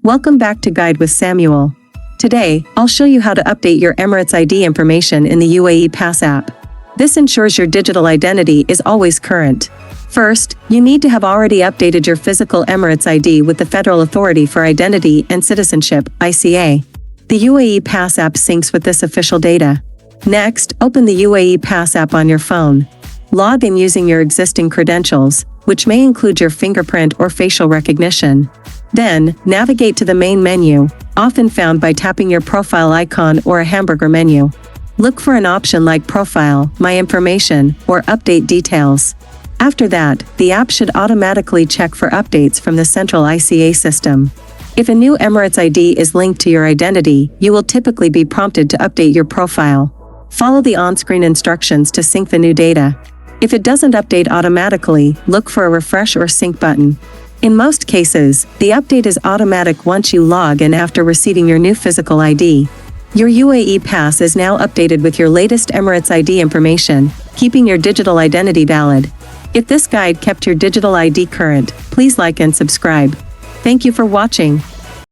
Welcome back to Guide with Samuel. Today, I'll show you how to update your Emirates ID information in the UAE Pass app. This ensures your digital identity is always current. First, you need to have already updated your physical Emirates ID with the Federal Authority for Identity and Citizenship, ICA. The UAE Pass app syncs with this official data. Next, open the UAE Pass app on your phone. Log in using your existing credentials, which may include your fingerprint or facial recognition. Then, navigate to the main menu, often found by tapping your profile icon or a hamburger menu. Look for an option like Profile, My Information, or Update Details. After that, the app should automatically check for updates from the central ICA system. If a new Emirates ID is linked to your identity, you will typically be prompted to update your profile. Follow the on-screen instructions to sync the new data. If it doesn't update automatically, look for a refresh or sync button. In most cases, the update is automatic once you log in after receiving your new physical ID. Your UAE Pass is now updated with your latest Emirates ID information, keeping your digital identity valid. If this guide kept your digital ID current, please like and subscribe. Thank you for watching.